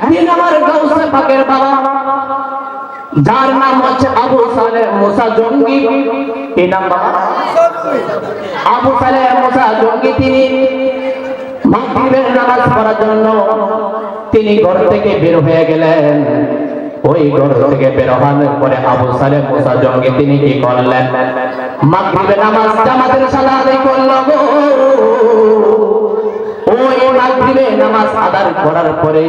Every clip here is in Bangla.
একদিন আমার গাউসে পাকের বাবা যার নাম হচ্ছে আবু সালেহ মুসা জঙ্গি, এই নাম বাবা আবু সালেহ মুসা জঙ্গি, তিনি মাগরিবের নামাজ পড়ার জন্য তিনি ঘর থেকে বের হয়ে গেলেন। ওই ঘর থেকে বের হওয়ার পরে আবু সালেহ মুসা জঙ্গি তিনি কি করলেন? মাগরিবের নামাজ জামাতের সাথে আদায় করলো। ওই মাগরিবের নামাজ আদায় করার পরে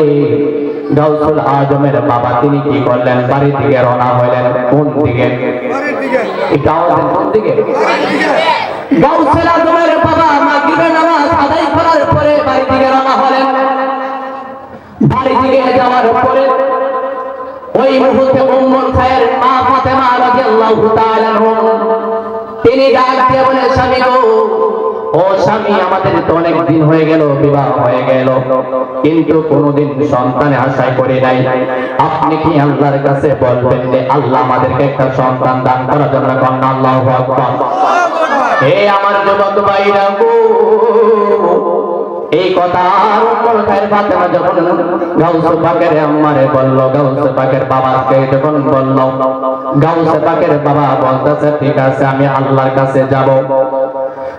গাউসুল আজমের বাবা তিনি কি করলেন? বাড়ি থেকে রওনা হলেন। কোন দিকে? এটা আমাদের কোন দিকে? গাউসুল আজমের বাবা মাগরিবের নামাজ আদায় করার পরে বাড়ি থেকে রওনা হলেন। বাড়ি থেকে যাওয়ার পরে ওই মুহূর্তে উম্মুল খায়ের মা ফাতেমা রাদিয়াল্লাহু তাআলা তিনি ডাক দিয়ে বলে, স্বামী গো, ও স্বামী, আমাদের তো অনেক দিন হয়ে গেল, বিবাহ হয়ে গেল, কিন্তু কোনোদিন সন্তানের আশায় করি নাই। আপনি কি আল্লাহর কাছে বলবেন যে আল্লাহ আমাদেরকে একটা সন্তান দান করার জন্য? কন্যা আল্লাহু আকবার। হে আমার যুবক ভাইরা গো, এই কথা উম্মুল খায়ের ফাতেমা যখন গাউসে পাকের আম্মারে বলল, গাউসে পাকের বাবাকে যখন বলল, গাউসে পাকের বাবা বলতেছে ঠিক আছে, আমি আল্লাহর কাছে যাব।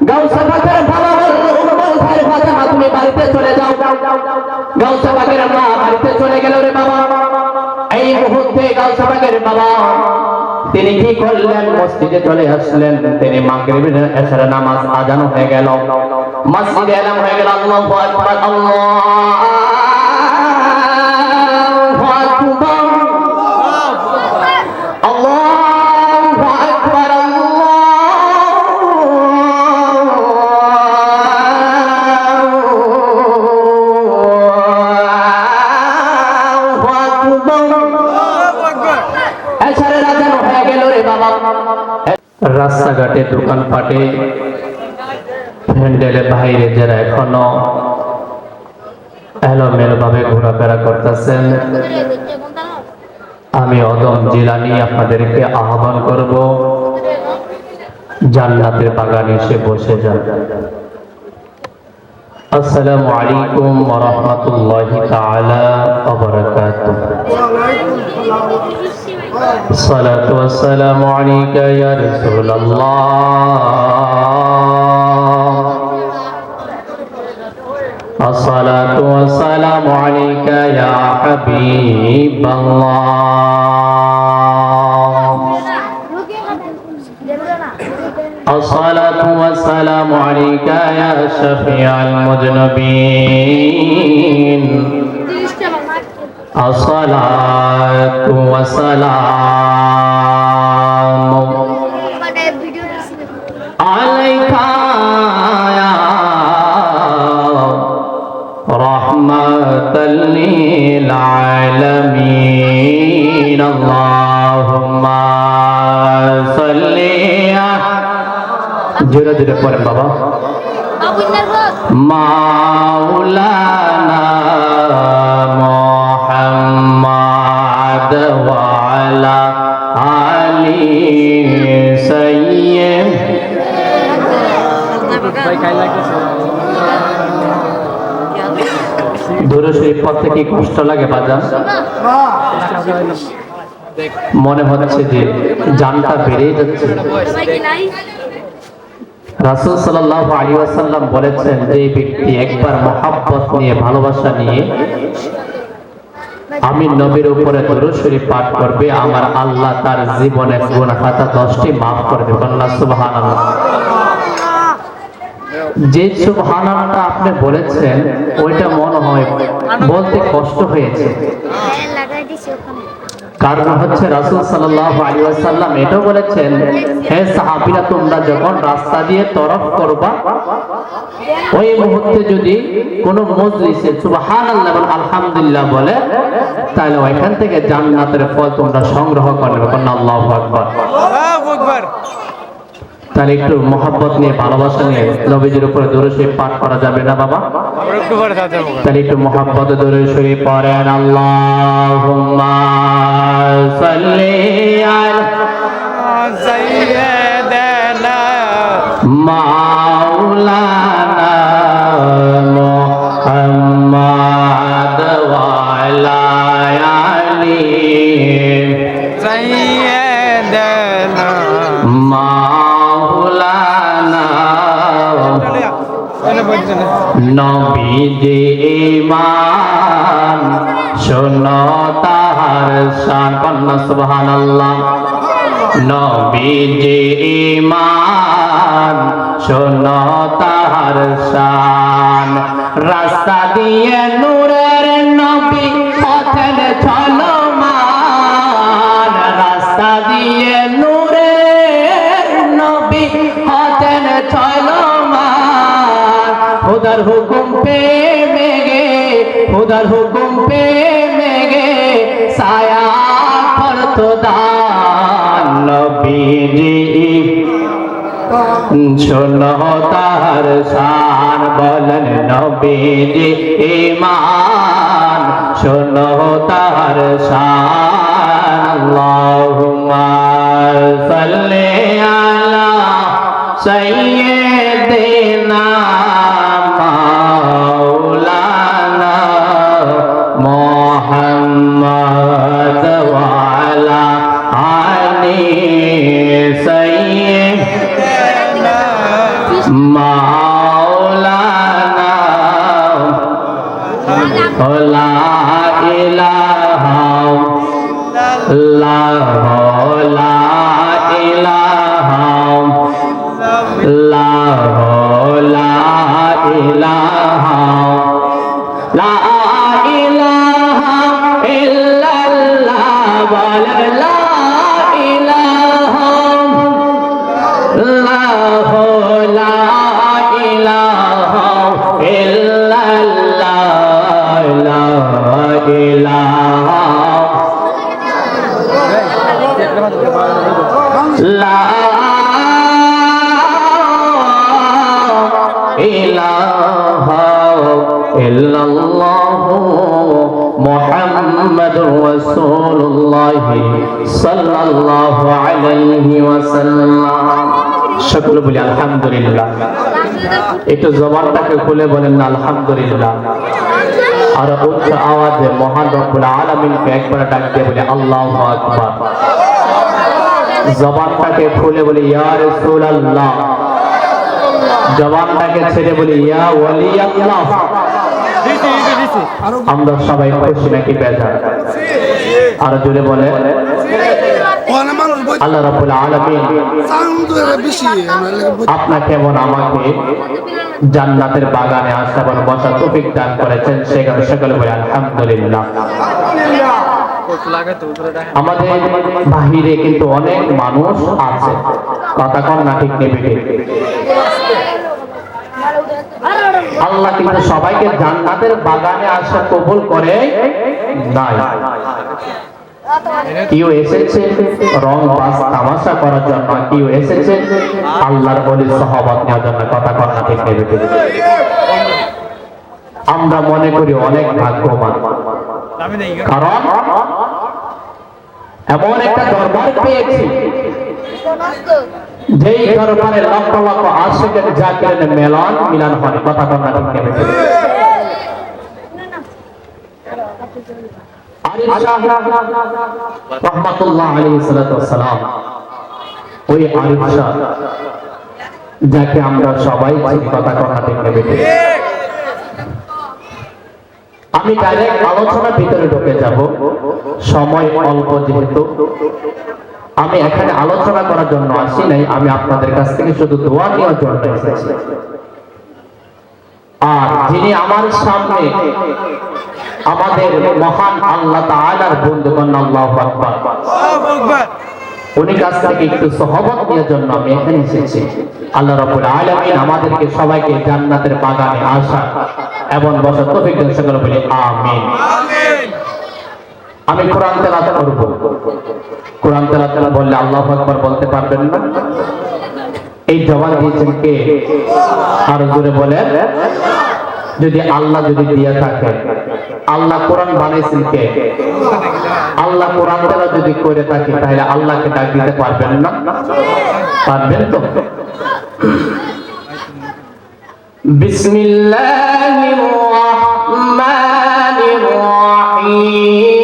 গাউসে পাকের বাবা বলল, উম্মুল খায়ের ফাতেমা তুমি বাড়িতে চলে যাও। গাউসে পাকের মা বাড়িতে চলে গেল রে বাবা। এই মুহূর্তে গাউসে পাকের বাবা তিনি কি করলেন? মসজিদে চলে আসলেন। তিনি মাগরিবের এশারের নামাজ আজান হয়ে গেল, মসজিদে এলান হয়ে গেল, আল্লাহু আকবার, আল্লাহু আকবার, আল্লাহু আকবার, রাস্তাঘাটে, দোকানপাটে, প্যান্ডেলে বাইরে যারা এখনো এলোমেলো ভাবে ঘোরাফেরা করতেছেন, আমি অদম জিলানী আপনাদেরকে আহ্বান করব, জান্নাতের বাগানে এসে বসে যান। আসসালামু আলাইকুম ওয়া রাহমাতুল্লাহি তাআলা ওয়া বারাকাতুহু। الصلاة والسلام عليك يا رسول الله، الصلاة والسلام عليك يا حبيب الله، الصلاة والسلام عليك يا شفيع المذنبين، الصلاة والسلام عليك يا رحمة للعالمين، اللهم صل جرى جرى পড়েন বাবা মাওলানা محمد وعلى آل سيد দূরে শরীফ পড়তে কি কষ্ট লাগে বাজার? মনে হচ্ছে যে জানটা বেড়ে যাচ্ছে। রাসূল সাল্লাল্লাহু আলাইহি ওয়াসাল্লাম বলেছেন যে ব্যক্তি একবার মহব্বত নিয়ে, ভালোবাসা নিয়ে আমি নবীর উপরে দুরূদ শরীফ পাঠ করবে, আমার আল্লাহ তার জীবনের গুনাহ খাতা 10টি maaf করে দেবেন। সুবহানাল্লাহ। যে সুবহানাল্লাহ আপনি বলেছেন ওইটা মনে হয় বলতে কষ্ট হয়েছে, কারণ হচ্ছে রাসূল সাল্লাল্লাহু আলাইহি ওয়াসাল্লাম এটাও বলেছেন, হে সাহাবীরা তোমরা যখন রাস্তা দিয়ে তরফ করবা, ওই মুহূর্তে যদি কোন মজলিসে সুবহানাল্লাহ এবং আলহামদুলিল্লাহ বলে, তাহলে ওইখান থেকে জান্নাতের ফল তোমরা সংগ্রহ করবে। আল্লাহু আকবার, আল্লাহু আকবার। তাহলে একটু মহব্বত নিয়ে, ভালোবাসা নিয়ে নবীজির উপরে দুরূদ শরীফ পাঠ করা যাবে না বাবা? তাহলে একটু মহব্বত দুরূদ শরীফ পড়েন। আল্লাহুম্মা সাল্লি আলা সাইয়্যিদিনা মাওলানা মুহাম্মদ ওয়া আলা سيدنا মাওলানা নবীজি ঈমান শোনো তাহার শান কন্যা সুবহানাল্লাহ নবীজি ঈমান শোনো তাহার শান রাস্তা দিয়ে নূরের নবী পথের চলমান রাস্তা দিয়ে নূরের নবী পথের চলমান খুদার হুকুম পে মেগে খুদার হুকুম পে মেগে সায়া করতো দান নবীজি শোনো তার শান বলেন নবীজি ঈমান শোনো তার শান আল্লাহুম্মা সাল্লি আলা সাইয়্যিদিনা মাওলানা মুহাম্মদ ওয়া আলা আলি সাইয়্যিদিনা মাওলানা লা ইলাহা ইল্লাল্লাহ লা ইলাহা ইল্লাল্লাহ লা ইলাহা লা ইলাহা ইল্লাল্লাহ বলেন লা ইলাহা ইল্লাল্লাহ লা ইলাহা ইল্লাল্লাহ লা ইলাহা লা ইলাহা ইল্লাল্লাহ মুহাম্মাদুর রাসূলুল্লাহ সাল্লাল্লাহু আলাইহি ওয়াসাল্লাম সকলে বলি আলহামদুলিল্লাহ একটু জবানটাকে খুলে বলেন না আলহামদুলিল্লাহ আর উচ্চ আওয়াজে মহান রব্বুল আলামিনকে একবার ডাক দিয়ে বলি আল্লাহু আকবার জবানটাকে খুলে বলি ইয়া রাসূলুল্লাহ জবানটাকে ছেড়ে বলি ইয়া ওয়ালি আল্লাহ আমরা সবাই খুশি নাকি বেজার আর জোরে বলে আল্লাহ রাব্বুল আলামিন আপনাকে এবং আমাকে জান্নাতের বাগানে আসা এবং বসা তৌফিক দান করেছেন সেখানে সকলে বলে আলহামদুলিল্লাহ আমাদের বাহিরে কিন্তু অনেক মানুষ আছে কথা কম না ঠিক নেবে আল্লাহ কিন্তু সবাইকে জান্নাতের বাগানে আসা কবুল করে নাই কেউ এসেছে রং বাস তামাশা করার জন্য কেউ এসেছে আল্লাহর ওলির সাহাবাত নেওয়ার জন্য কথা কম না ঠিক নেবে আমরা মনে করি অনেক ভাগ্যবান কারণ এমন একটা দরবার পেয়েছি যেই দরবারে লক্ষ লক্ষ আশিকের জাকিরের মিলন হয় কথা কম না ঠিক নেবে আরিফ শাহ রাহমাতুল্লাহ আলাইহি সাল্লাতু ওয়াসসালাম ওই আরিফ শাহ যাকে আমরা সবাই চিনি কথা কথা ঠিক নেবে আমি ডাইরেক্ট আলোচনার ভিতরে ঢুকে যাব সময় অল্প যেহেতু আমি এখানে আলোচনা করার জন্য আসি নাই আমি আপনাদের কাছ থেকে শুধু দোয়া নেওয়ার জন্য এসেছি আর যিনি আমার সামনে আমাদের মহান আল্লাহ তাআলার বন্ধুগণ আল্লাহু আকবার উনি কাছ থেকে একটু সহবত নেওয়ার জন্য আমি এখানে এসেছি আল্লাহ রাব্বুল আলামিন আমাদেরকে সবাইকে জান্নাতের বাগানে আসা এবং বসার তৌফিক দান সকলে বলি আমিন আমিন আমি কোরআন তেলাওয়াত করব কোরআন তেলাওয়াত বললে আল্লাহু আকবার বলতে পারবেন না এই জবান দিয়েছেন কে আর জোরে বলেন যদি আল্লাহ যদি দিয়া থাকে আল্লাহ কোরআন বানাইছেন কে আল্লাহ কোরআন তেলাওয়াত যদি করে থাকে তাহলে আল্লাহকে ডাক দিতে পারবেন না পারবেন তো বিসমিল্লাহির রাহমানির রাহিম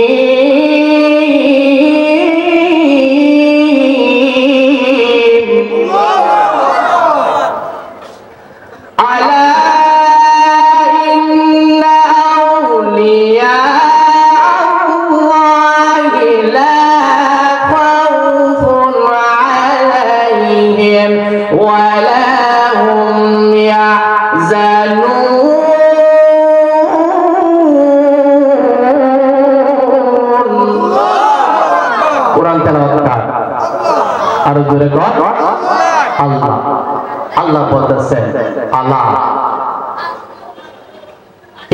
ওয়ালা হুম ইয়াহজানুন। কোরআন তেলাওয়াত কার? আরো জোরে কর আল্লাহ। আল্লাহ বলতেছেন আল্লাহ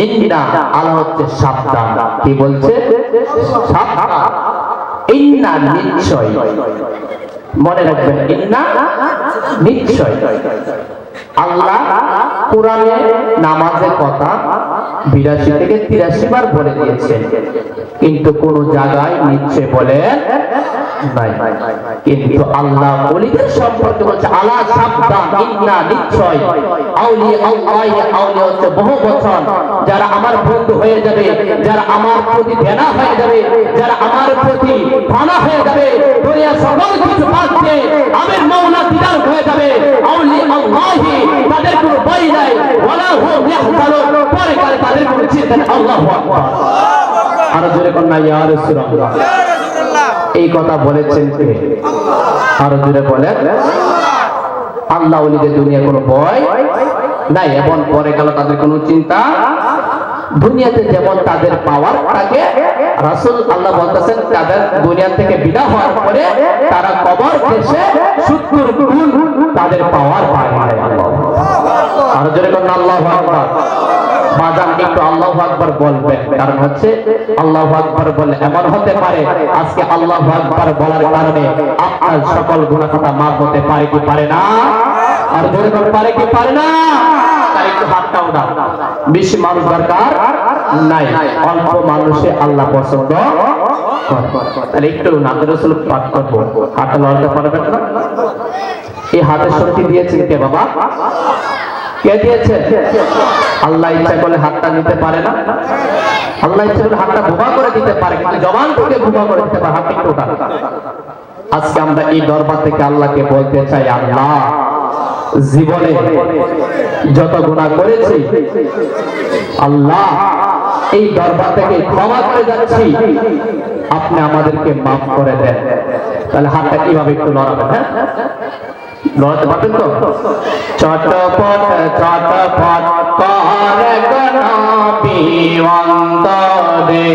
ইন্না, আল্লাহ হচ্ছে সাবধান। কি বলছে? সাবধান। ইন্না নিশ্চয়, মনে রাখবেন ইন্না নিশ্চয়। আল্লাহ কোরআনে নামাজের কথা 82 থেকে 83 বার বলে দিয়েছেন, কিন্তু কোন জায়গায় নিশ্চয় বলে নাই। কিন্তু আল্লাহ ওলিদের সম্পর্কে বলছে আল্লাহ সাবধান, ইন্না নিশ্চয়। আউলিয়া আল্লাহ, আউলিয়া হচ্ছে বহু বচন, যারা আমার বন্ধু হয়ে যাবে, যারা আমার প্রতি দেনা হয়ে যাবে, যারা আমার প্রতি ফানা হয়ে যাবে, দুনিয়া সকল কিছু পাচ্ছে আমির মাওলা দিদার হয়ে যাবে। আউলিয়া আল্লাহ তাদের কোনো ভয় নাই, ওয়ালা হুম ইয়াহজানুন, পরে কালে তাদের কোনো চিন্তা নেই। আল্লাহু আকবার। আরো জোরে কন্যা ইয়া রাসূলুল্লাহ। এই কথা বলেছেন কে? আরো জোরে বলেন। আল্লাহ ওলিদের দুনিয়া কোনো ভয় নাই এবং পরে কালে তাদের কোনো চিন্তা। দুনিয়াতে যেমন তাদের পাওয়ার থাকে, রাসূল আল্লাহ বলতেছেন তাদের দুনিয়া থেকে বিদায় হওয়ার পরে তারা কবর দেশে 70 গুণ তাদের পাওয়ার পায়। আর জোরে কোন আল্লাহু আকবার। বাজান একটু আল্লাহু আকবার বলবেন, কারণ হচ্ছে আল্লাহু আকবার বলে এমন হতে পারে আজকে আল্লাহু আকবার বলার কারণে আপনার সকল গুনাহ খাতা মাফ হতে পারে কি পারে না? আর জোরে কোন পারে কি পারে না? তাই একটু হাতটা উঠান। বেশি মানুষ দরকার নাই, অল্প মানুষে আল্লাহ পছন্দ করে। তাহলে একটু নাতে রাসূল পাঠ করব। হাতটা লড়তে পারবেন না? এই হাতের শক্তি দিয়েছেন কে বাবা? কে দিয়েছে? আল্লাহ ইচ্ছা করলে হাতটা নিতে পারে না? আল্লাহ ইচ্ছা করলে হাতটা বোবা করে দিতে পারে, কিন্তু জবান থেকে বোবা করে দিতে পারে। হাত একটু উঠান। আজকে আমরা এই দরবার থেকে আল্লাহকে বলতে চাই, আল্লাহ জীবনে যত গুনাহ করেছি আল্লাহ এই দরবার থেকে ক্ষমা করে যাচ্ছি, আপনি আমাদেরকে মাফ করে দেন। তাহলে হাতটা কিভাবে একটু লড়াবেন? হ্যাঁ, লড়াতে পারবেন তো? চটপট চটপট করে নবী অন্তরে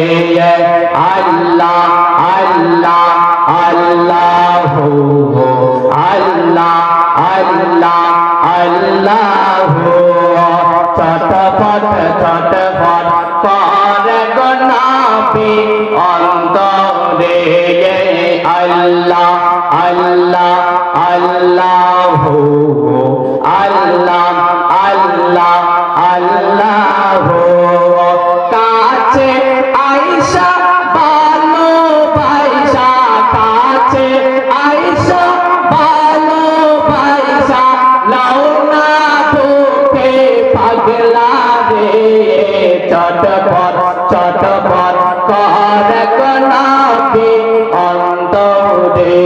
আল্লাহ আল্লাহ আল্লাহু আল্লাহ আল্লাহ আল্লাহু। চটপট চটপট করে নবী অন্তরে আল্লাহ আল্লাহ আল্লাহু আল্লাহ আল্লাহ আল্লাহু। কাছে আয়েশা ভালো পয়সা, কাছে আয়েশা ভালো পয়সা, লাউনা তোকে পাগলা রে। চটপট চটপট করে নবী অন্তরে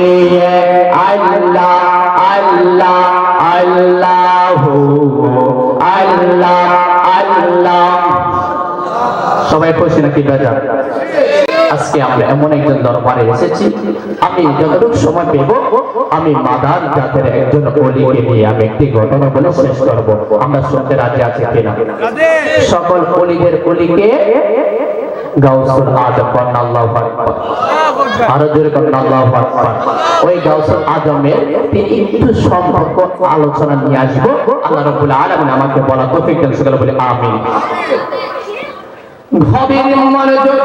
আল্লাহ আল্লাহ আল্লাহু আল্লাহ আল্লাহ। সবাই খুশি নাকি বাজার? আজকে আমরা এমন একজন দরবারে এসেছি, আমি যতটুকু সময় পেব আমি মাদার জাতের একজন ওলিকে নিয়ে আমি একটি ঘটনা বলে শেষ করব। আমরা শুনতে রাজি আছি কিনা? সকল ওলিদের ওলিকে গাউসুল আজম কন্যা আল্লাহু আকবার। আরো জোরে কন্যা আল্লাহু আকবার। ওই গাউসুল আজমের তিনি একটু সম্পর্ক আলোচনা নিয়ে আসবো। আল্লাহ রাব্বুল আলামিন আমাকে বলা তৌফিক দেন, সকলে বলে আমিন। গভীর মনোযোগ।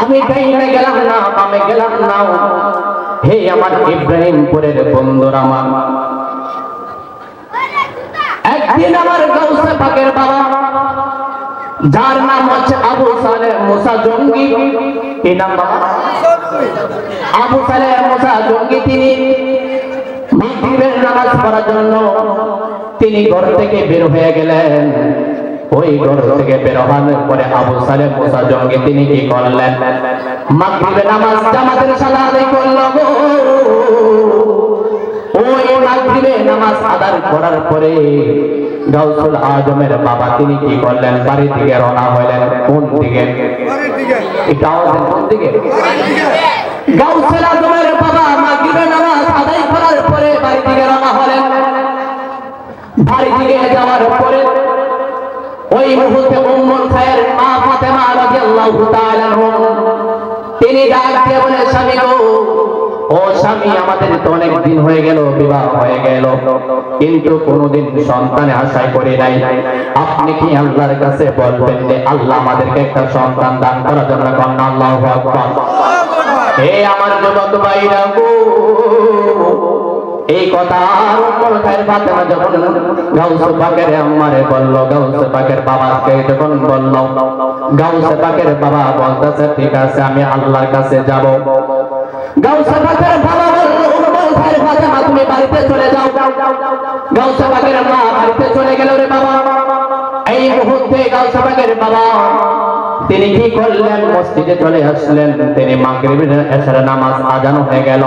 আমি ডাইনে গেলাম না, বামে গেলাম না, হে আমার ইব্রাহিমপুরের বন্ধুরা আমার। একদিন আমার গাউসে পাকের বাবা, যার নাম হচ্ছে আবু সালেহ মুসা জঙ্গি, কি নাম বাবা? আবু সালেহ মুসা জঙ্গি। তিনি মাগরিবের নামাজ পড়ার জন্য তিনি ঘর থেকে বের হয়ে গেলেন। ওই ঘর থেকে বের হওয়ার পরে আবু সালেহ মুসা জঙ্গি তিনি কি করলেন? মাগরিবের নামাজ জামাতের সাথে আদায় করলো। ওই মাগরিবের নামাজ আদায় করার পরে গাউসুল আজমের বাবা তিনি কি করলেন? বাড়ি থেকে রওনা হলেন। কোন দিকে? এটা আওয়াজ কোন দিকে? গাউসুল আজমের বাবা মাগরিবের নামাজ আদায় করার পরে বাড়ি থেকে রওনা হলেন। রাদিয়াল্লাহু তাআলা তিনি ডাক দিয়ে বলে স্বামী গো, ও স্বামী আমাদের তো অনেক দিন হয়ে গেল বিবাহ হয়ে গেল, কিন্তু কোনোদিন সন্তানের আশায় করি নাই। আপনি কি আল্লাহর কাছে বলবেন যে আল্লাহ আমাদেরকে একটা সন্তান দান করার জন্য? কন্যা আল্লাহু আকবার। হে আমার যুবক ভাইরা গো, এই কথা উম্মুল খায়র ফাতেমা যখন গাউসে পাকের আম্মারে বলল, গাউসে পাকের বাবাকে যখন বলল, গাউসে পাকের বাবা বলতেছে ঠিক আছে আমি আল্লাহর কাছে যাব। গাউসে পাকের বাবা বলল উম্মুল খায়র ফাতেমা তুমি বাড়িতে চলে যাও। গাউসে পাকের মা বাড়িতে চলে গেল রে বাবা। এই মুহূর্তে গাউসে পাকের বাবা তিনি কি করলেন? মসজিদে চলে আসলেন। তিনি মাগরিবের এশার নামাজ আজান হয়ে গেল,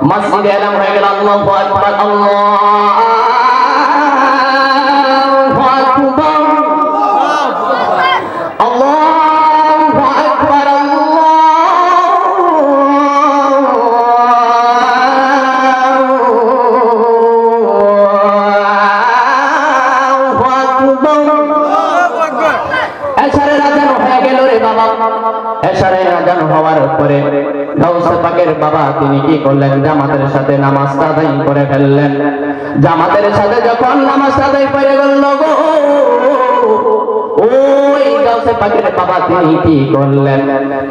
মসজিদে এলান হয়ে গেল আল্লাহু আকবার আল্লাহু আকবার আল্লাহু আকবার এশারের আজান হওয়ার পরে গাউসে পাকের বাবা তিনি কি করলেন? জামাতের সাথে নামাজ আদায় করে ফেললেন। জামাতের সাথে যখন নামাজ আদায় করে গেল গো, ওই গাউসে পাকের বাবা তিনি কি করলেন?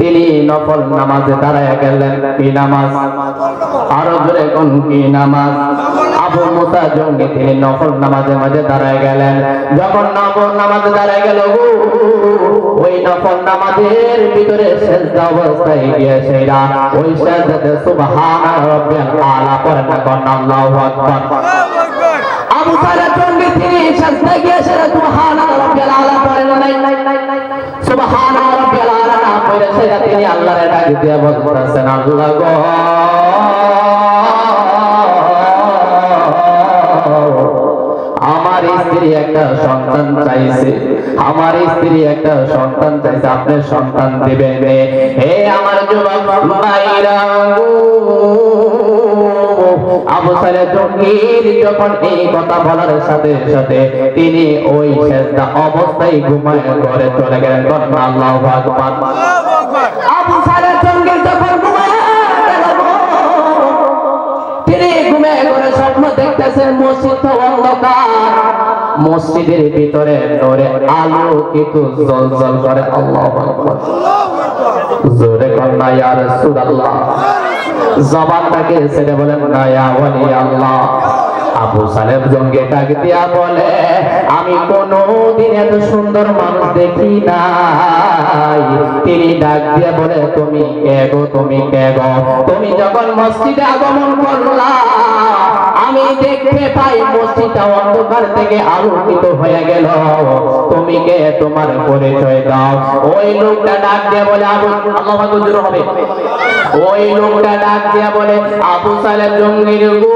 তিনি নফল নামাজে দাঁড়ায় গেলেন। কি নামাজ? আরো জোরে কোন কি নামাজ? আবু মুসা জঙ্গি তিনি নফল নামাজের মাঝে দাঁড়ায় গেলেন। যখন নফল নামাজে দাঁড়ায় গেল গো, ওই নফল নামাজের ভিতরে সিজদা অবস্থায় গিয়ে সেরা ওই সিজদাতে সুবহান রাব্বিয়াল আলা পড়েন না, কন্যা আল্লাহু আকবার। আবু সালেহ জঙ্গি তিনি সিজদা গিয়ে সেরা সুবহান রাব্বিয়াল আলা পড়েন নাই, সুবহান রাব্বিয়াল আলা না পড়ে সেরা তিনি আল্লাহর ডাক দিয়ে বলতেছেন আল্লাহ গো, আমার স্ত্রী একটা সন্তান চাইছে, আমার স্ত্রী একটা সন্তান চাইছে, আপনি সন্তান দিবেন। হে আমার যুবক ভাইরা, আবু সালেহ জঙ্গির যখন এই কথা বলার সাথে সাথে তিনি ওই সিজদা অবস্থায় ঘুমায় ঘরে চলে গেলেন। কন্যা আল্লাহু আকবার। আবু সালেহ জঙ্গি যখন ঘুমায় গেল, তিনি ঘুমিয়ে ঘরে স্বপ্ন দেখতেছেন মসজিদ অন্ধকার, মসজিদের ভিতরে নূরে আলোকিত জ্বলজ্বল করে। আল্লাহু আকবার। জোরে কন্যা ইয়া রাসূলুল্লাহ। জবানটাকে ছেড়ে বলেন না ইয়া ওয়ালি আল্লাহ। আবু সালেহ জঙ্গি ডাক দিয়া বলে আমি কোনদিন এত সুন্দর মানুষ দেখি নাই। তিনি ডাক দিয়া বলে তুমি কে গো, তুমি কে গো? তুমি যখন মসজিদে আগমন করলা আমি দেখতে পাই মসজিদটা অন্ধকার থেকে আলোকিত হয়ে গেল। তুমি কে? তোমার পরিচয় দাও। ওই লোকটা ডাক দিয়া বলে আবু আল্লাহু আকবার হবে। ওই লোকটা ডাক দিয়া বলে আবু সালেহ জঙ্গির গো,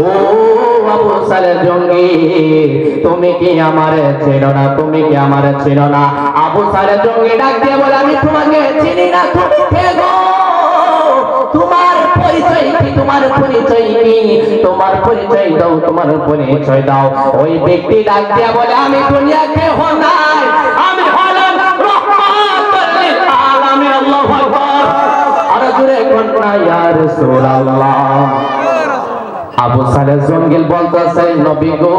ও আবু সালেহ জঙ্গি তুমি কি আমারে চেনো না? তুমি কি আমারে চেনো না? আবু সালেহ জঙ্গি ডাক দিয়ে বলে আমি তোমাকে চিনি না। তুমি কে গো? তোমার পরিচয় কি? তোমার পরিচয় কি? তোমার পরিচয় দাও, তোমার পরিচয় দাও। ওই ব্যক্তি ডাক দিয়ে বলে আমি দুনিয়াতে নাই, আমি হলাম রাহমাতুল লিল আলামিন। আল্লাহু আকবার। আর জোরে কন্যা ইয়া রাসূলুল্লাহ। আবু সালেহ জঙ্গি বলতেছে নবী গো,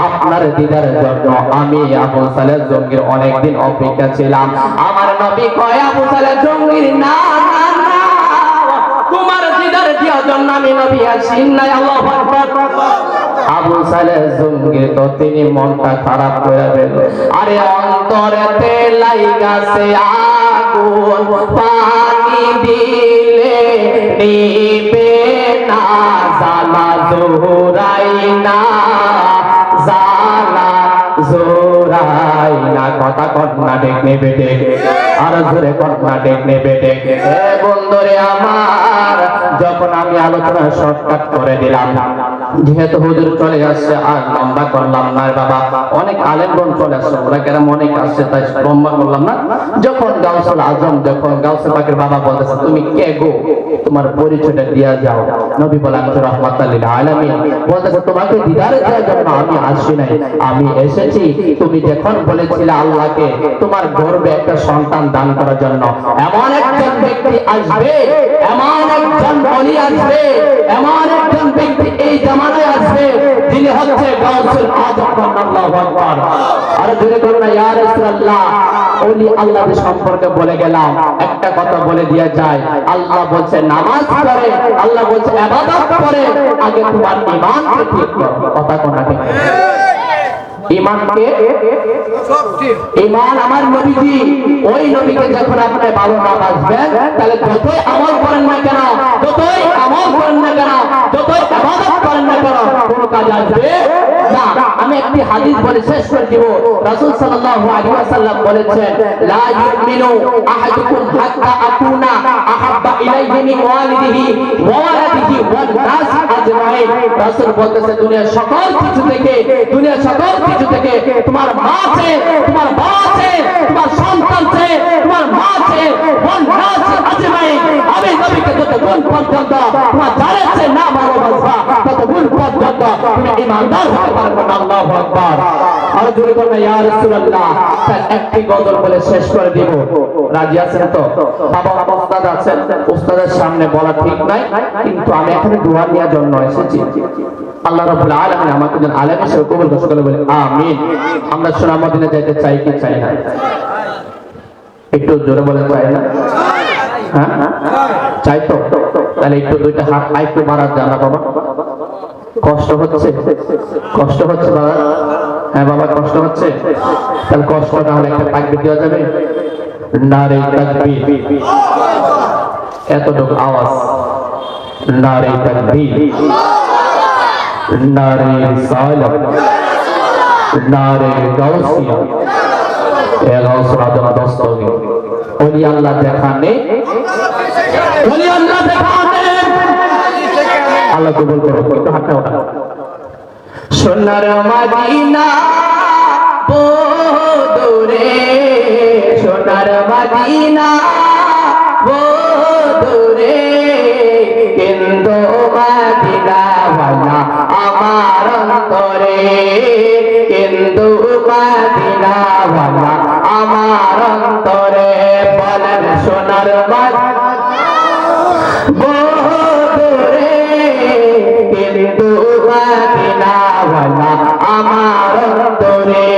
আপনার দিদার জন্য আমি আবু সালেহ জঙ্গির অনেকদিন অপেক্ষা ছিলাম। আমার নবী কয় আবু সালেহ জঙ্গির না না না, তোমার দিদার দেওয়ার জন্য আমি নবী আসি নাই। আল্লাহু আকবার। আবু সালেহ জঙ্গি তো তিনি মনটা খারাপ করে দিল। আরে অন্তরেতে লাইগাছে আগুন, পানি দিলে নিবে না, জালা জোরাই না, জালা জোরাই না। কথা কন্যা ডেক নেবে ডেক, আর জোরে কন্যা ডেক নেবে ডেক। এ বন্ধুরে আমার, যখন আমি আলোচনা শর্টকাট করে দিলাম যেহেতু হুজুর চলে আসছে আর লম্বা করলাম না বাবা, অনেক আলেমগণ চলে আসছে, ওরা কেরাম অনেক আসছে, তাই লম্বা করলাম না। যখন গাউসুল আজম, যখন গাউসুল পাকের বাবা বলতেছে তুমি কে গো, তোমার পরিচয়টা দিয়া যাও। নবী বলেন আমি রাহমাতাল লিল আলামিন, বলতেছে তোমাকে দিদারে দেওয়ার জন্য আমি আসি নাই, আমি এসেছি তুমি যখন বলেছিলে আল্লাহকে তোমার গর্ভে একটা সন্তান দান করার জন্য, এমন একজন ব্যক্তি আসবে, এমন একজন ওলি আসবে, এমন একজন ব্যক্তি এই জামানায় আসবে যিনি হচ্ছে গাউসুল আজম। আল্লাহু আকবার। আর ধরে করুন না ইয়া রাসূলুল্লাহ, ওলি আল্লাহর সম্পর্কে বলে গেলাম, একটা কথা বলে দিয়া যায়, আল্লাহ বলছে নামাজ পড়ে, আল্লাহ বলছে ইবাদত করে, আগে তোমার ঈমানকে ঠিক করো। কথা কোন ঠিক? ঈমানকে সব ঠিক। ঈমান আমার নবীজি, ওই নবীকে যখন আপনি ভালো না বাসবেন, তাহলে যতই আমল করেন না কেন, যতই আমল করেন না কেন, যতই ইবাদত করেন না কেন, কোনো কাজ আসবে না। আমি একটি হাদিস বলে শেষ করে দিব। রাসূল সাল্লাল্লাহু আলাইহি ওয়াসাল্লাম বলেছেন, লা ইউমিনু আহাদুকুম হাত্তা আকুনা আহাব্বা ইলাইহি মিন ওয়ালিদিহি ওয়া ওয়ালাদিহি ওয়ান নাস আজমাইন। রাসূল বলতেছে দুনিয়ার সকল কিছু থেকে, দুনিয়ার সকল কিছু থেকে তোমার মা আছে, তোমার বাবা আছে, তোমার সন্তান আছে, তোমার মা আছে, ওয়ান নাস আজমাইন। আমি নবীকে যতক্ষণ পর্যন্ত তোমার জানাচ্ছে না ভালোবাসবা, ততক্ষণ পর্যন্ত তুমি ঈমানদার হতে পারবে না। আল্লাহু আকবার। আর জোরে বলবেন ইয়া রাসূলুল্লাহ। একটি গজল বলে শেষ করে দিব, রাজি আছেন তো? বাবা উস্তাদ আছেন, উস্তাদের সামনে বলা ঠিক নাই, কিন্তু আমি এখানে দোয়া নেওয়ার জন্য এসেছি। আল্লাহ রাব্বুল আলামিন আমাকে যেন আলেম হিসেবে কবুল করে, সকলে বলে আমিন। আমরা সোনার মদিনা যাইতে চাই কি চাই না? একটু জোরে বলে চাই না? হ্যাঁ চাই তো। তাহলে একটু দুইটা হাত একটু বাড়ার জানা বাবা। কষ্ট হচ্ছে, কষ্ট হচ্ছে বাবা? হ্যাঁ বাবা কষ্ট হচ্ছে। তাহলে কষ্ট না হলে একটা তাকবীর দেওয়া যাবে? নারে তাকবীর, এতটুকু আওয়াজ, নারে তাকবীর, নারে রিসালাত, নারে গাউসিয়া, এ গাউসুল আজম দস্তগীর। ওলি আল্লাহ দেখানে, ওলি আল্লাহ দেখানে, আল্লাহ কবুল করো। একটু হাতটা ওঠাও। সোনার মদিনা বদরে, সোনার মদিনা বদরে, কিন্তু মদিনা ওয়ালা আমার অন্তরে, কিন্তু মদিনা ওয়ালা আমার অন্তরে। বলেন সোনার মদিনা বদরে, কিন্তু মদিনা ওয়ালা আমার অন্তরে,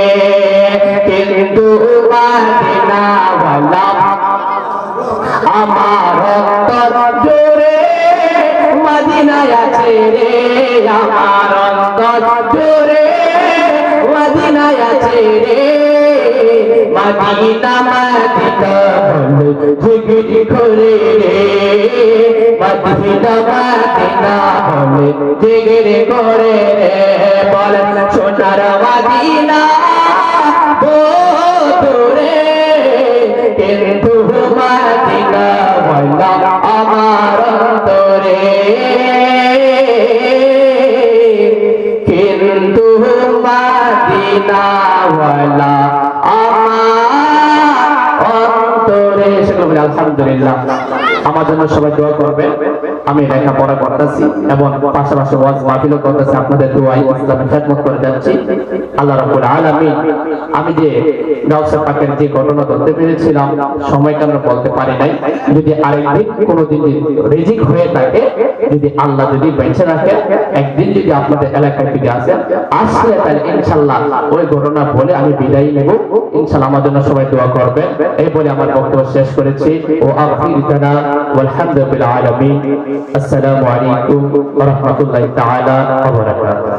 কিন্তু মদিনা ওয়ালা আমার অন্তর জোরে মদিনায় আছে রে, আমার অন্তর জোরে মদিনায় আছে রে। মদিনা মদিনা বলে জিগরি করে রে, মদিনা মদিনা বলে জিগরি করে রে। বলেন সোনার মদিনা বদরে, কিন্তু মদিনা ওয়ালা আমার অন্তরে, কিন্তু মদিনা ওয়ালা আমার অন্তরে। সকলে আলহামদুলিল্লাহ। আমার জন্য সবাই দোয়া করবেন। আমি লেখাপড়া করতেছি এবং পাশাপাশি ওয়াজ মাহফিলও করতেছি, আপনাদের দোয়ায় ইসলামের খেদমত করে যাচ্ছি। আল্লাহ রাব্বুল আলামিন, আমি যে গাউসে পাকের যে ঘটনা বলতে পেরেছিলাম, সময় কেন বলতে পারি নাই, যদি আরেকদিন কোনোদিন রিজিক হয়ে থাকে, যদি আল্লাহ যদি বেঁচে রাখে, একদিন যদি আপনাদের এলাকায় ফিরে আসেন, আসলে তাহলে ইনশাআল্লাহ ওই ঘটনা বলে আমি বিদায় নেব। ইনশাআল্লাহ আমার জন্য সবাই দোয়া করবেন। এই বলে আমার বক্তব্য শেষ করেছি। ও আখির দানা ওয়ালহামদুলিল্লাহি আলামিন। আসসালামু আলাইকুম ওয়া রাহমাতুল্লাহি তাআলা ওয়া বারাকাতুহু।